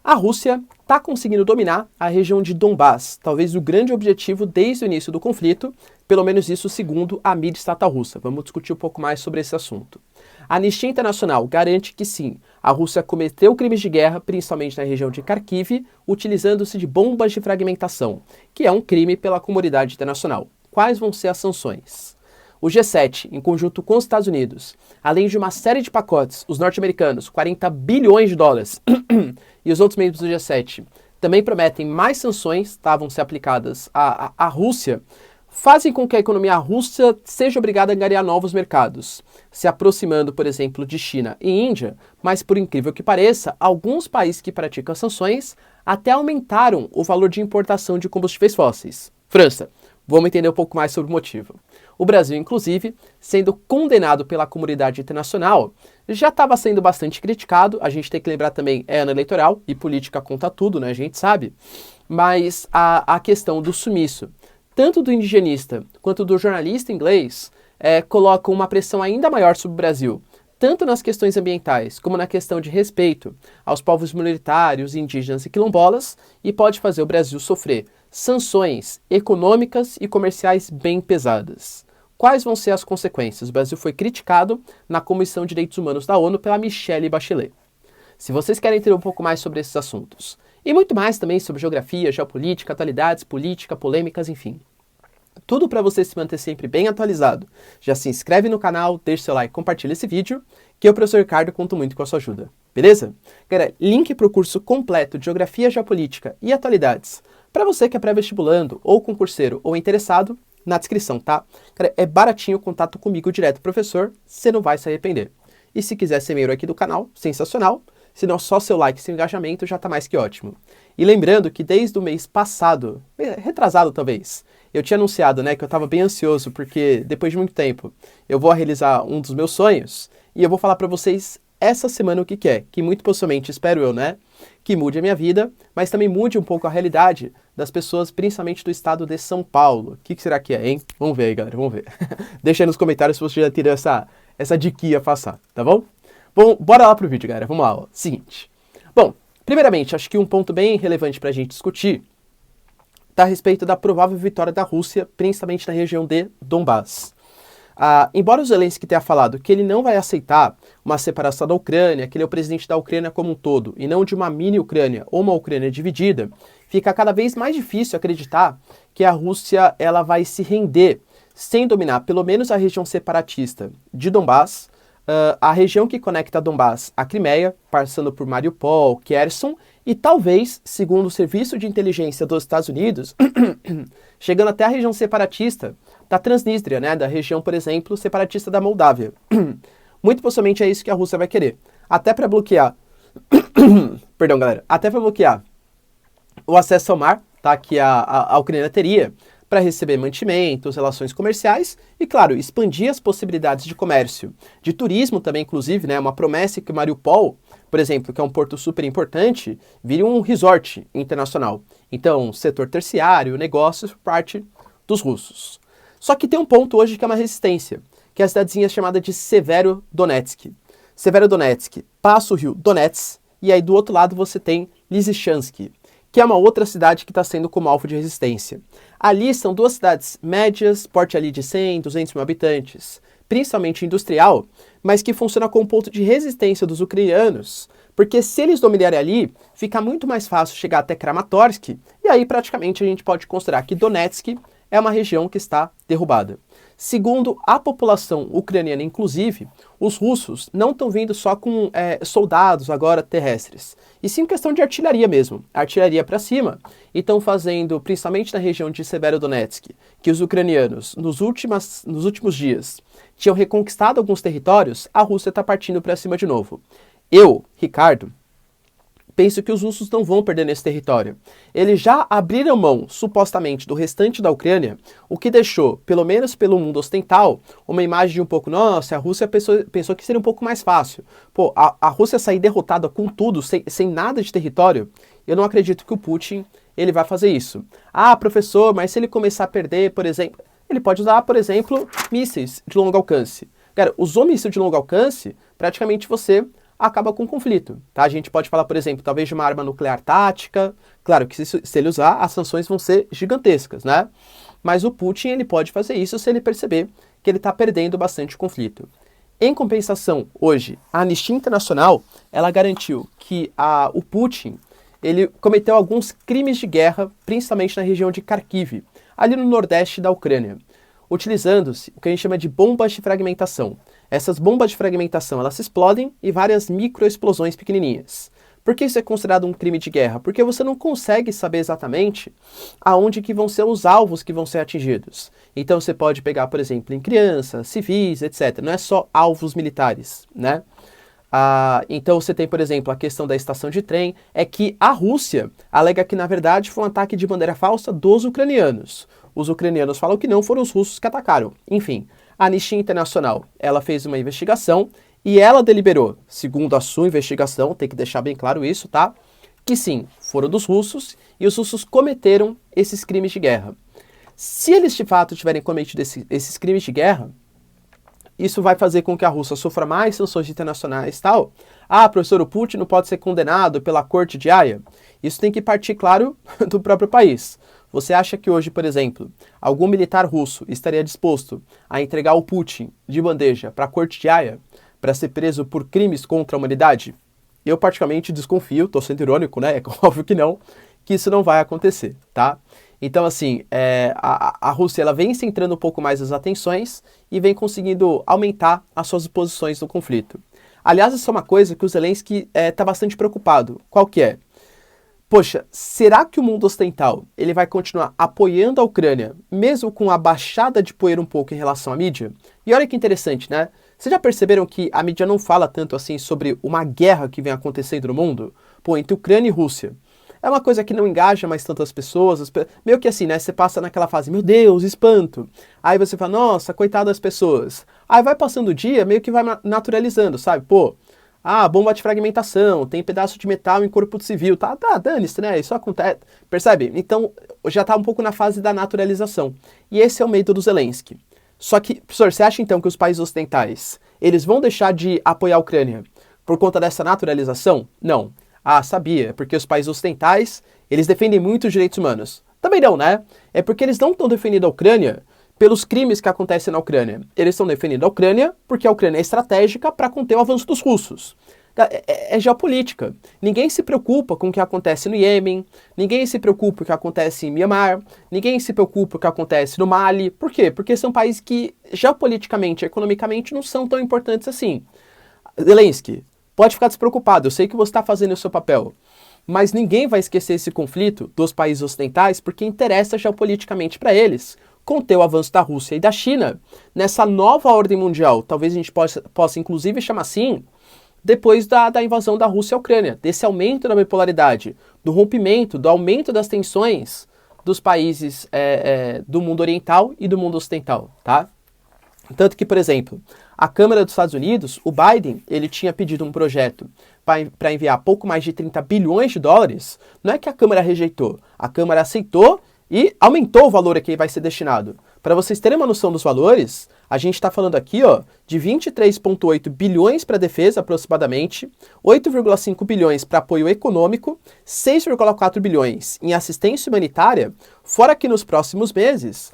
A Rússia está conseguindo dominar a região de Donbás, talvez o grande objetivo desde o início do conflito, pelo menos isso segundo a mídia estatal russa. Vamos discutir um pouco mais sobre esse assunto. A Anistia Internacional garante que sim, a Rússia cometeu crimes de guerra, principalmente na região de Kharkiv, utilizando-se de bombas de fragmentação, que é um crime pela comunidade internacional. Quais vão ser as sanções? O G7, em conjunto com os Estados Unidos, além de uma série de pacotes, os norte-americanos, 40 bilhões de dólares, e os outros membros do G7 também prometem mais sanções, vão ser aplicadas à Rússia, fazem com que a economia russa seja obrigada a angariar novos mercados, se aproximando, por exemplo, de China e Índia, mas por incrível que pareça, alguns países que praticam sanções até aumentaram o valor de importação de combustíveis fósseis. França, vamos entender um pouco mais sobre o motivo. O Brasil, inclusive, sendo condenado pela comunidade internacional, já estava sendo bastante criticado. A gente tem que lembrar também, é ano eleitoral e política conta tudo, né? A gente sabe. Mas a questão do sumiço, tanto do indigenista quanto do jornalista inglês, colocam uma pressão ainda maior sobre o Brasil, tanto nas questões ambientais como na questão de respeito aos povos minoritários, indígenas e quilombolas, e pode fazer o Brasil sofrer sanções econômicas e comerciais bem pesadas. Quais vão ser as consequências? O Brasil foi criticado na Comissão de Direitos Humanos da ONU pela Michelle Bachelet. Se vocês querem entender um pouco mais sobre esses assuntos, e muito mais também sobre geografia, geopolítica, atualidades, política, polêmicas, enfim, tudo para você se manter sempre bem atualizado, já se inscreve no canal, deixa seu like, compartilha esse vídeo, que eu, professor Ricardo, conto muito com a sua ajuda. Beleza? Galera, link para o curso completo de Geografia, Geopolítica e Atualidades, para você que é pré-vestibulando, ou concurseiro, ou interessado, na descrição, tá? Cara, é baratinho o contato comigo direto, professor, você não vai se arrepender. E se quiser ser membro aqui do canal, sensacional. Se não, só seu like e seu engajamento já tá mais que ótimo. E lembrando que desde o mês passado, retrasado talvez, eu tinha anunciado, né, que eu tava bem ansioso, porque depois de muito tempo eu vou realizar um dos meus sonhos, e eu vou falar pra vocês essa semana o que é, que muito possivelmente, espero eu, né, que mude a minha vida, mas também mude um pouco a realidade das pessoas, principalmente do estado de São Paulo. O que será que é, hein? Vamos ver aí, galera, vamos ver. Deixa aí nos comentários se você já tirou essa diquinha passar, tá bom? Bom, bora lá pro vídeo, galera, vamos lá, ó. Seguinte. Bom, primeiramente, acho que um ponto bem relevante pra gente discutir está a respeito da provável vitória da Rússia, principalmente na região de Donbás. Embora o Zelensky tenha falado que ele não vai aceitar uma separação da Ucrânia, que ele é o presidente da Ucrânia como um todo, e não de uma mini-Ucrânia ou uma Ucrânia dividida, fica cada vez mais difícil acreditar que a Rússia ela vai se render sem dominar pelo menos a região separatista de Donbás, a região que conecta Donbás à Crimeia, passando por Mariupol, Kherson, e talvez, segundo o Serviço de Inteligência dos Estados Unidos, chegando até a região separatista da Transnistria, né, da região, por exemplo, separatista da Moldávia. Muito possivelmente é isso que a Rússia vai querer. Até para bloquear... Perdão, galera. Até para bloquear o acesso ao mar, tá, que a Ucrânia teria para receber mantimentos, relações comerciais e, claro, expandir as possibilidades de comércio, de turismo também, inclusive, né, uma promessa que Mariupol, por exemplo, que é um porto super importante, vire um resort internacional. Então, setor terciário, negócios, por parte dos russos. Só que tem um ponto hoje que é uma resistência, que é a cidadezinha chamada de Severodonetsk. Severodonetsk passa o rio Donets, e aí do outro lado você tem Lysychansk, que é uma outra cidade que está sendo como alvo de resistência. Ali são duas cidades médias, porte ali de 100, 200 mil habitantes, principalmente industrial, mas que funciona como ponto de resistência dos ucranianos, porque se eles dominarem ali, fica muito mais fácil chegar até Kramatorsk, e aí praticamente a gente pode considerar que Donetsk é uma região que está derrubada. Segundo a população ucraniana, inclusive, os russos não estão vindo só com soldados agora terrestres, e sim questão de artilharia mesmo, artilharia para cima, e estão fazendo, principalmente na região de Severodonetsk, que os ucranianos, nos últimos dias, tinham reconquistado alguns territórios, a Rússia está partindo para cima de novo. Eu, Ricardo, penso que os russos não vão perder nesse território. Eles já abriram mão, supostamente, do restante da Ucrânia, o que deixou, pelo menos pelo mundo ocidental, uma imagem de um pouco, nossa, a Rússia pensou que seria um pouco mais fácil. Pô, a Rússia sair derrotada com tudo, sem nada de território, eu não acredito que o Putin ele vai fazer isso. Ah, professor, mas se ele começar a perder, por exemplo, ele pode usar, por exemplo, mísseis de longo alcance. Cara, usou míssil de longo alcance, praticamente você acaba com o conflito, tá? A gente pode falar, por exemplo, talvez de uma arma nuclear tática. Claro que se ele usar, as sanções vão ser gigantescas, né? Mas o Putin, ele pode fazer isso se ele perceber que ele está perdendo bastante o conflito. Em compensação, hoje, a Anistia Internacional, ela garantiu que o Putin, ele cometeu alguns crimes de guerra, principalmente na região de Kharkiv, ali no nordeste da Ucrânia, utilizando-se o que a gente chama de bombas de fragmentação. Essas bombas de fragmentação, elas se explodem em várias microexplosões pequenininhas. Por que isso é considerado um crime de guerra? Porque você não consegue saber exatamente aonde que vão ser os alvos que vão ser atingidos. Então você pode pegar, por exemplo, em crianças, civis, etc. Não é só alvos militares, né? Então você tem, por exemplo, a questão da estação de trem, é que a Rússia alega que, na verdade, foi um ataque de bandeira falsa dos ucranianos. Os ucranianos falam que não, foram os russos que atacaram. Enfim, a Anistia Internacional, ela fez uma investigação e ela deliberou, segundo a sua investigação, tem que deixar bem claro isso, tá? Que sim, foram dos russos e os russos cometeram esses crimes de guerra. Se eles de fato tiverem cometido esses crimes de guerra, isso vai fazer com que a Rússia sofra mais sanções internacionais e tal. Professor, o Putin não pode ser condenado pela corte de Haia? Isso tem que partir, claro, do próprio país. Você acha que hoje, por exemplo, algum militar russo estaria disposto a entregar o Putin de bandeja para a corte de Haia para ser preso por crimes contra a humanidade? Eu particularmente desconfio, estou sendo irônico, né? É óbvio que não, que isso não vai acontecer, tá? Então, assim, a Rússia ela vem centrando um pouco mais as atenções e vem conseguindo aumentar as suas posições no conflito. Aliás, isso é uma coisa que o Zelensky está bastante preocupado. Qual que é? Poxa, será que o mundo ocidental ele vai continuar apoiando a Ucrânia, mesmo com a baixada de poeira um pouco em relação à mídia? E olha que interessante, né? Vocês já perceberam que a mídia não fala tanto assim sobre uma guerra que vem acontecendo no mundo? Entre Ucrânia e Rússia. É uma coisa que não engaja mais tantas pessoas, meio que assim, né? Você passa naquela fase, meu Deus, espanto. Aí você fala, nossa, coitado das pessoas. Aí vai passando o dia, meio que vai naturalizando, sabe? Bomba de fragmentação, tem pedaço de metal em corpo civil, tá, dane-se, né? Isso acontece, percebe? Então, já tá um pouco na fase da naturalização. E esse é o medo do Zelensky. Só que, professor, você acha então que os países ocidentais, eles vão deixar de apoiar a Ucrânia por conta dessa naturalização? Não. Sabia, porque os países ocidentais, eles defendem muito os direitos humanos. Também não, né? É porque eles não estão defendendo a Ucrânia pelos crimes que acontecem na Ucrânia. Eles estão defendendo a Ucrânia porque a Ucrânia é estratégica para conter o avanço dos russos. É geopolítica. Ninguém se preocupa com o que acontece no Iêmen, ninguém se preocupa com o que acontece em Myanmar, ninguém se preocupa com o que acontece no Mali. Por quê? Porque são países que geopoliticamente e economicamente não são tão importantes assim. Zelensky, pode ficar despreocupado, eu sei que você está fazendo o seu papel, mas ninguém vai esquecer esse conflito dos países ocidentais porque interessa geopoliticamente para eles conter o avanço da Rússia e da China nessa nova ordem mundial. Talvez a gente possa inclusive chamar assim, depois da invasão da Rússia à Ucrânia, desse aumento da bipolaridade, do rompimento, do aumento das tensões dos países do mundo oriental e do mundo ocidental, tá? Tanto que, por exemplo, a Câmara dos Estados Unidos, o Biden, ele tinha pedido um projeto para enviar pouco mais de 30 bilhões de dólares. Não é que a Câmara rejeitou, a Câmara aceitou e aumentou o valor a que vai ser destinado. Para vocês terem uma noção dos valores, a gente está falando aqui de 23,8 bilhões para defesa, aproximadamente, 8,5 bilhões para apoio econômico, 6,4 bilhões em assistência humanitária, fora que nos próximos meses,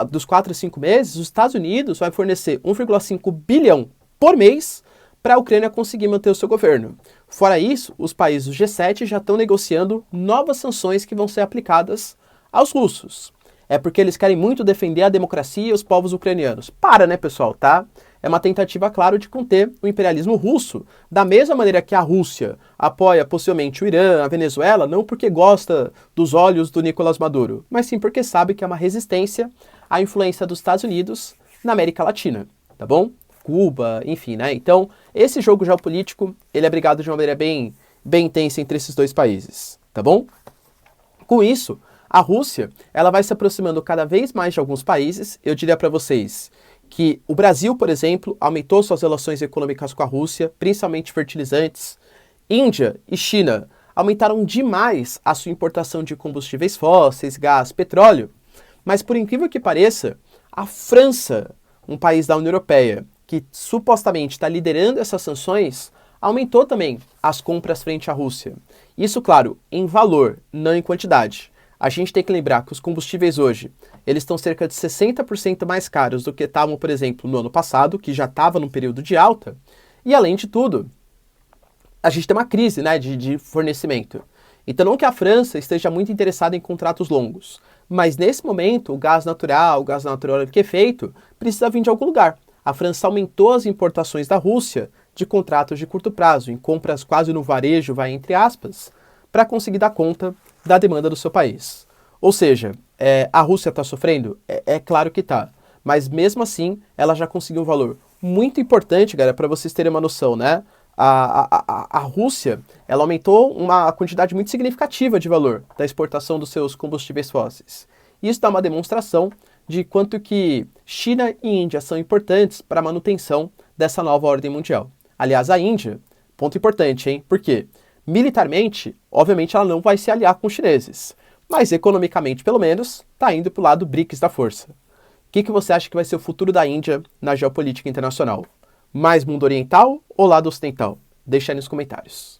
dos 4 a 5 meses, os Estados Unidos vai fornecer 1,5 bilhão por mês para a Ucrânia conseguir manter o seu governo. Fora isso, os países do G7 já estão negociando novas sanções que vão ser aplicadas aos russos. É porque eles querem muito defender a democracia e os povos ucranianos. Né, pessoal, tá? É uma tentativa, claro, de conter o imperialismo russo, da mesma maneira que a Rússia apoia possivelmente o Irã, a Venezuela, não porque gosta dos olhos do Nicolás Maduro, mas sim porque sabe que é uma resistência à influência dos Estados Unidos na América Latina, tá bom? Cuba, enfim, né? Então, esse jogo geopolítico, ele é brigado de uma maneira bem intensa entre esses dois países, tá bom? Com isso, a Rússia, ela vai se aproximando cada vez mais de alguns países. Eu diria para vocês que o Brasil, por exemplo, aumentou suas relações econômicas com a Rússia, principalmente fertilizantes. Índia e China aumentaram demais a sua importação de combustíveis fósseis, gás, petróleo. Mas, por incrível que pareça, a França, um país da União Europeia, que supostamente está liderando essas sanções, aumentou também as compras frente à Rússia. Isso, claro, em valor, não em quantidade. A gente tem que lembrar que os combustíveis hoje, eles estão cerca de 60% mais caros do que estavam, por exemplo, no ano passado, que já estava num período de alta. E, além de tudo, a gente tem uma crise, né, de fornecimento. Então, não que a França esteja muito interessada em contratos longos, mas nesse momento, o gás natural liquefeito, precisa vir de algum lugar. A França aumentou as importações da Rússia de contratos de curto prazo, em compras quase no varejo, vai entre aspas, para conseguir dar conta da demanda do seu país. Ou seja, a Rússia está sofrendo? É claro que está. Mas mesmo assim, ela já conseguiu um valor muito importante, galera, para vocês terem uma noção, né? A Rússia, ela aumentou uma quantidade muito significativa de valor da exportação dos seus combustíveis fósseis. Isso dá uma demonstração de quanto que China e Índia são importantes para a manutenção dessa nova ordem mundial. Aliás, a Índia, ponto importante, hein? Por quê? Militarmente, obviamente, ela não vai se aliar com os chineses, mas economicamente, pelo menos, está indo para o lado BRICS da força. O que você acha que vai ser o futuro da Índia na geopolítica internacional? Mais mundo oriental ou lado ocidental? Deixa aí nos comentários.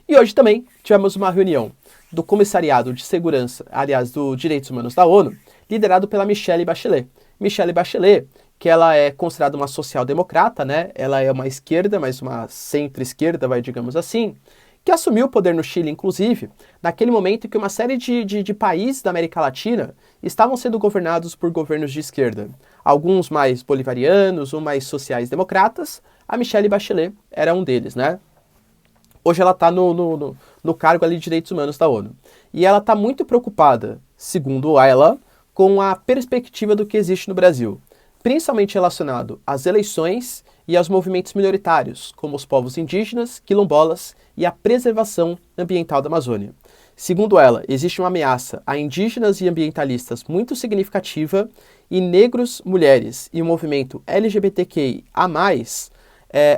E hoje também tivemos uma reunião do Comissariado de Segurança, aliás, dos Direitos Humanos da ONU, liderado pela Michelle Bachelet. Michelle Bachelet, que ela é considerada uma social-democrata, né? Ela é uma esquerda, mas uma centro-esquerda, digamos assim, que assumiu o poder no Chile, inclusive, naquele momento em que uma série de países da América Latina estavam sendo governados por governos de esquerda. Alguns mais bolivarianos ou mais sociais-democratas, a Michelle Bachelet era um deles, né? Hoje ela está no cargo ali de Direitos Humanos da ONU. E ela está muito preocupada, segundo ela, com a perspectiva do que existe no Brasil, principalmente relacionado às eleições e aos movimentos minoritários, como os povos indígenas, quilombolas e a preservação ambiental da Amazônia. Segundo ela, existe uma ameaça a indígenas e ambientalistas muito significativa e negros, mulheres e o movimento LGBTQIA+,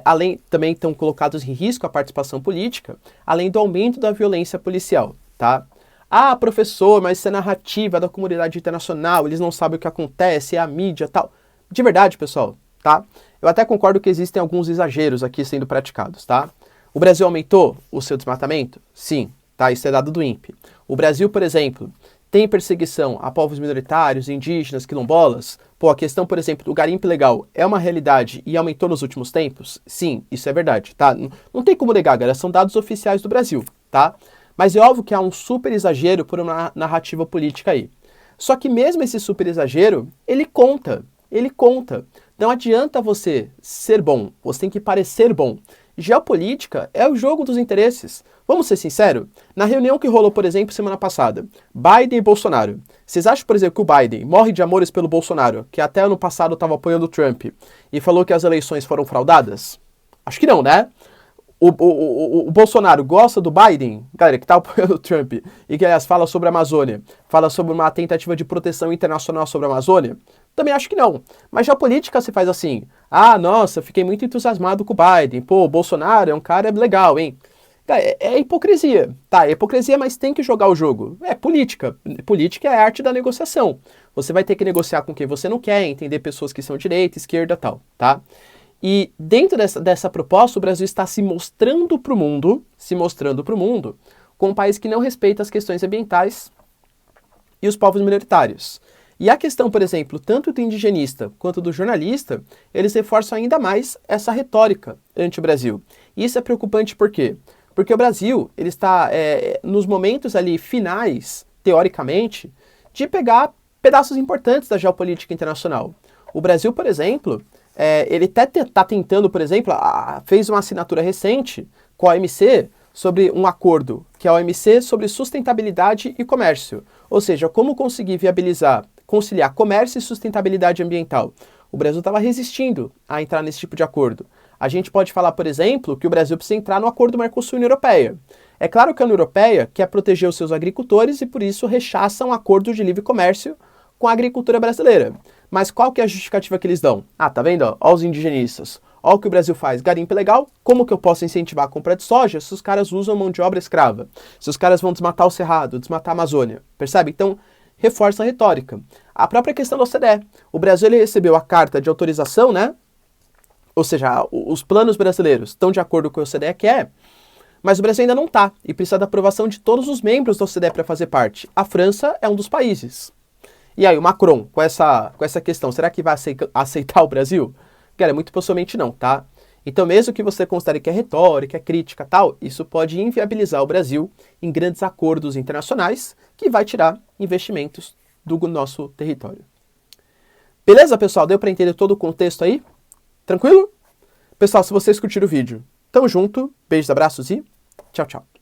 além também estão colocados em risco a participação política, além do aumento da violência policial, tá? Ah, professor, mas isso é narrativa da comunidade internacional, eles não sabem o que acontece, é a mídia tal. De verdade, pessoal, tá? Eu até concordo que existem alguns exageros aqui sendo praticados, tá? O Brasil aumentou o seu desmatamento? Sim, tá? Isso é dado do INPE. O Brasil, por exemplo, tem perseguição a povos minoritários, indígenas, quilombolas? Pô, a questão, por exemplo, do garimpo ilegal é uma realidade e aumentou nos últimos tempos? Sim, isso é verdade, tá? Não tem como negar, galera, são dados oficiais do Brasil, tá? Mas é óbvio que há um super exagero por uma narrativa política aí. Só que mesmo esse super exagero, ele conta. Não adianta você ser bom, você tem que parecer bom. Geopolítica é o jogo dos interesses. Vamos ser sinceros? Na reunião que rolou, por exemplo, semana passada, Biden e Bolsonaro. Vocês acham, por exemplo, que o Biden morre de amores pelo Bolsonaro, que até ano passado estava apoiando o Trump, e falou que as eleições foram fraudadas? Acho que não, né? O Bolsonaro gosta do Biden, galera, que está apoiando o Trump, e que, aliás, fala sobre a Amazônia, fala sobre uma tentativa de proteção internacional sobre a Amazônia? Também acho que não. Mas já a política se faz assim. Ah, nossa, fiquei muito entusiasmado com o Biden. Pô, o Bolsonaro é um cara legal, hein? É hipocrisia, tá? É hipocrisia, mas tem que jogar o jogo. É política. Política é a arte da negociação. Você vai ter que negociar com quem você não quer, entender pessoas que são direita, esquerda, tal, tá? E dentro dessa proposta, o Brasil está se mostrando para o mundo, como um país que não respeita as questões ambientais e os povos minoritários. E a questão, por exemplo, tanto do indigenista quanto do jornalista, eles reforçam ainda mais essa retórica anti-Brasil. E isso é preocupante por quê? Porque o Brasil ele está nos momentos ali finais, teoricamente, de pegar pedaços importantes da geopolítica internacional. O Brasil, por exemplo, ele até está tentando, por exemplo, fez uma assinatura recente com a OMC sobre um acordo, que é a OMC sobre sustentabilidade e comércio. Ou seja, como conseguir conciliar comércio e sustentabilidade ambiental. O Brasil estava resistindo a entrar nesse tipo de acordo. A gente pode falar, por exemplo, que o Brasil precisa entrar no acordo Mercosul-União Europeia. É claro que a União Europeia quer proteger os seus agricultores e por isso rechaça um acordo de livre comércio com a agricultura brasileira. Mas qual que é a justificativa que eles dão? Ah, tá vendo? Ó os indigenistas. Ó o que o Brasil faz, garimpo ilegal, como que eu posso incentivar a compra de soja se os caras usam mão de obra escrava? Se os caras vão desmatar o Cerrado, desmatar a Amazônia, percebe? Então, reforça a retórica. A própria questão da OCDE. O Brasil ele recebeu a carta de autorização, né, Ou seja, os planos brasileiros estão de acordo com o que a OCDE quer, mas o Brasil ainda não está e precisa da aprovação de todos os membros da OCDE para fazer parte. A França é um dos países. E aí, o Macron, com essa questão, será que vai aceitar o Brasil? Cara, muito possivelmente não, tá? Então, mesmo que você considere que é retórica, é crítica tal, isso pode inviabilizar o Brasil em grandes acordos internacionais que vai tirar investimentos do nosso território. Beleza, pessoal? Deu para entender todo o contexto aí? Tranquilo? Pessoal, se vocês curtiram o vídeo, tamo junto, beijos, abraços e tchau, tchau.